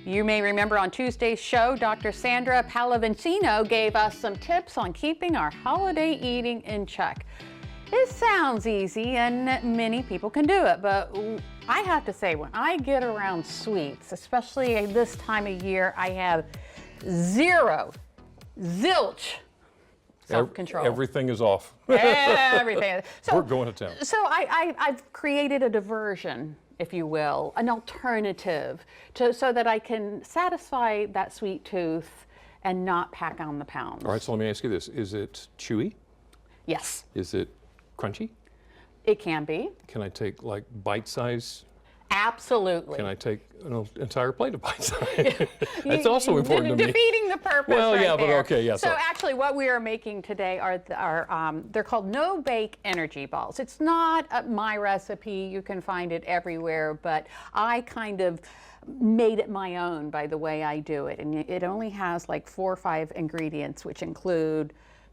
You may remember on Tuesday's show, Dr. Sandra Pallavicino gave us some tips on keeping our holiday eating in check. It sounds easy and many people can do it, but I have to say, when I get around sweets, especially this time of year, I have zilch self-control. Everything is off. Everything. So, we're going to town. So I've created a diversion, if you will, an alternative so that I can satisfy that sweet tooth and not pack on the pounds. All right, so let me ask you this. Is it chewy? Yes. Is it crunchy? It can be. Can I take like bite size? Absolutely. Can I take an entire plate of bite size? That's also important to me. Defeating the purpose. Well, yeah, there. but okay, yeah. So actually, what we are making today are they're called no-bake energy balls. It's not my recipe. You can find it everywhere, but I kind of made it my own by the way I do it, and it only has like 4 or 5 ingredients, which include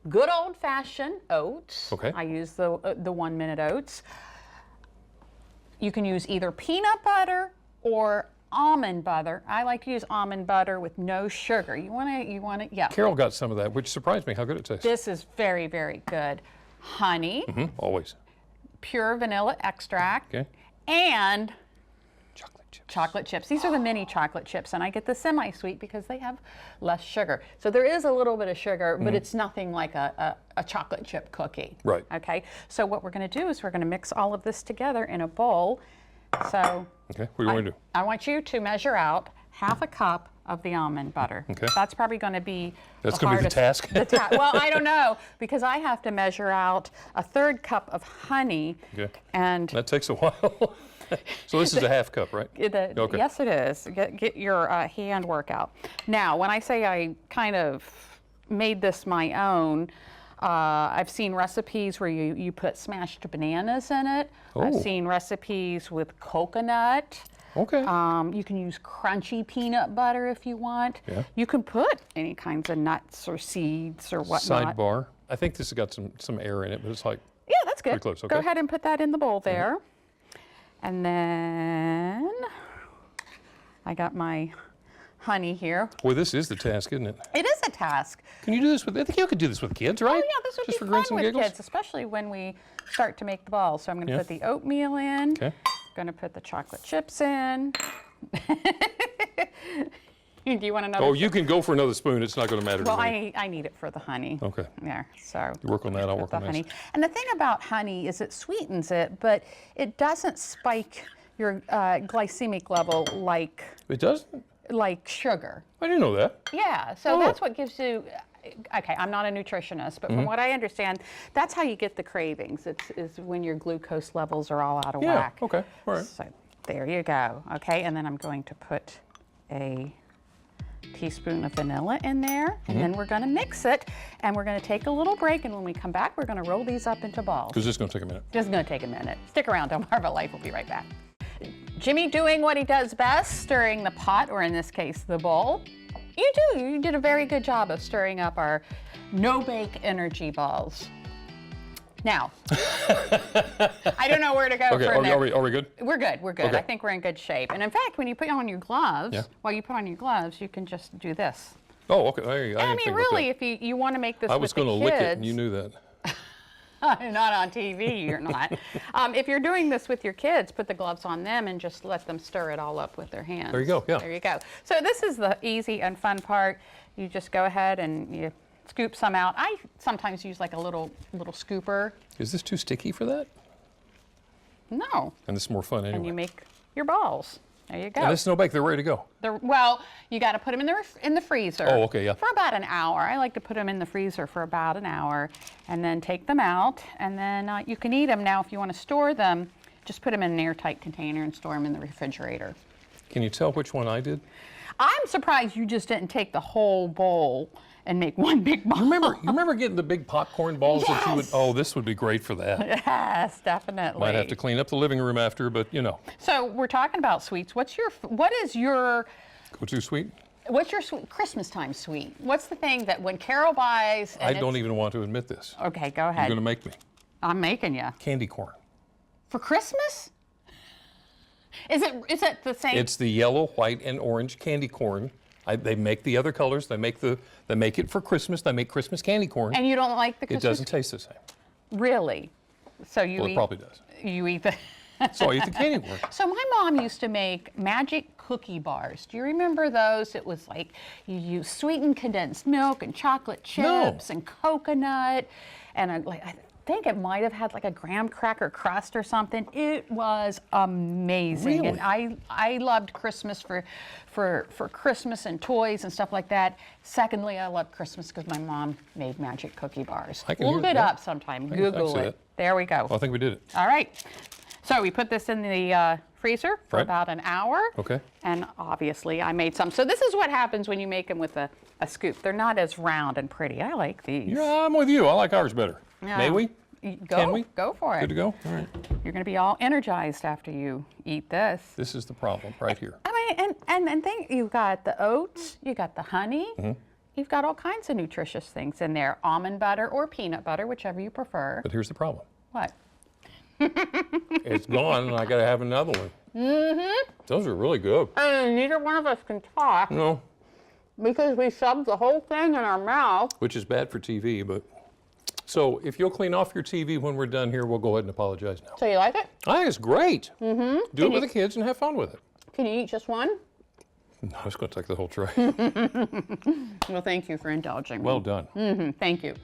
good old-fashioned oats. Okay. I use the 1 minute oats. You can use either peanut butter or almond butter. I like to use almond butter with no sugar. You want to, yeah. Carol got some of that, which surprised me how good it tastes. This is very, very good. Honey. Always. Pure vanilla extract. Okay. And Chocolate chips. chocolate chips. These are the mini chocolate chips, and I get the semi-sweet because they have less sugar. So there is a little bit of sugar, but it's nothing like a chocolate chip cookie. Right. Okay. So what we're going to do is we're going to mix all of this together in a bowl. So Okay, what do you want to do? I want you to measure out ½ a cup of the almond butter. Okay. That's probably going to be That's going to be the task? Well, I don't know, because I have to measure out a 1/3 cup of honey. Okay. And that takes a while. So this is a ½ cup, right? Okay. Yes, it is. Get your hand workout. Now, when I say I kind of made this my own, I've seen recipes where you put smashed bananas in it. I've seen recipes with coconut. Okay. You can use crunchy peanut butter if you want. Yeah. You can put any kinds of nuts or seeds or whatnot. Sidebar. I think this has got some air in it, but it's like Yeah, that's good. pretty close. Okay. Go ahead and put that in the bowl there. And then I got my honey here. Boy, this is the task, isn't it? It is a task. Can you do this with, I think you could do this with kids, right? Oh yeah, this would Just be for fun grins and with giggles? kids, especially when we start to make the balls. So I'm going to put the oatmeal in. Okay. Going to put the chocolate chips in. Do you want another? Oh, you can go for another spoon. It's not going to matter Well, to me. I need it for the honey. Okay. There, so. You work on that, I'll work the on honey. this. And the thing about honey is it sweetens it, but it doesn't spike your glycemic level It doesn't? like sugar. I didn't know that. Yeah, so that's what gives you, okay, I'm not a nutritionist, but from what I understand, that's how you get the cravings. Is when your glucose levels are all out of whack. Okay, all right. So there you go, okay, and then I'm going to put a teaspoon of vanilla in there, and then we're going to mix it, and we're going to take a little break, and when we come back, we're going to roll these up into balls. Because this is going to take a minute. This is going to take a minute. Stick around, Delmarvalife. We'll be right back. Jimmy doing what he does best, stirring the pot, or in this case, the bowl. You did a very good job of stirring up our no-bake energy balls. Now, I don't know where to go from there. Are we good? We're good, we're good. Okay. I think we're in good shape. And in fact, when you put on your gloves, while you put on your gloves, you can just do this. Oh, okay. I I didn't mean, think about really, that. if you want to make this I with was the going to kids. lick it, and you knew that. Not on TV, you're not. If you're doing this with your kids, put the gloves on them and just let them stir it all up with their hands. There you go, yeah. There you go. So this is the easy and fun part. You just go ahead and you scoop some out. I sometimes use like a little scooper. Is this too sticky for that? No. And this is more fun anyway. And you make your balls. There you go. And this is no bake. They're ready to go. Well, you got to put them in the freezer. Oh, okay, yeah. For about an hour. I like to put them in the freezer for about an hour, and then take them out, and then you can eat them. Now, if you want to store them, just put them in an airtight container and store them in the refrigerator. Can you tell which one I did? I'm surprised you just didn't take the whole bowl and make one big ball. You remember getting the big popcorn balls that you would? Oh, this would be great for that. Yes, definitely. Might have to clean up the living room after, but you know. So we're talking about sweets. What is your Go-to sweet? What's your sweet Christmas time sweet? What's the thing that when Carol buys? I don't even want to admit this. Okay, go ahead. You're going to make me. I'm making you. Candy corn. For Christmas? Is it the same? It's the yellow, white, and orange candy corn. They make the other colors. They make it for Christmas. They make Christmas candy corn. And you don't like the It Christmas? doesn't taste the same. Really? So you Well, eat? it probably does. You eat the. So I eat the candy corn. So my mom used to make magic cookie bars. Do you remember those? It was like you use sweetened condensed milk and chocolate chips and coconut, and I think it might have had like a graham cracker crust or something. It was amazing, Really? and I loved Christmas for Christmas and toys and stuff like that. Secondly, I love Christmas because my mom made magic cookie bars. I can hear Look it that. up sometime. I Google see it. that. There we go. Well, I think we did it. All right. So we put this in the freezer for Right. about an hour. Okay. And obviously I made some. So this is what happens when you make them with a scoop. They're not as round and pretty. I like these. Yeah, I'm with you. I like ours better. Yeah. May we? Can we? Go for it. Good to go? All right. You're going to be all energized after you eat this. This is the problem right here. I mean, and think you've got the oats, you got the honey, Mm-hmm. you've got all kinds of nutritious things in there. Almond butter or peanut butter, whichever you prefer. But here's the problem. What? It's gone, and I got to have another one. Mm-hmm. Those are really good. And neither one of us can talk No, because we shoved the whole thing in our mouth. which is bad for TV, but. So if you'll clean off your TV when we're done here, we'll go ahead and apologize now. So you like it? I think it's great. Mm-hmm. Do it with the kids and have fun with it. Can you eat just one? No, it's going to take the whole tray. Well, thank you for indulging me. Well done. Thank you.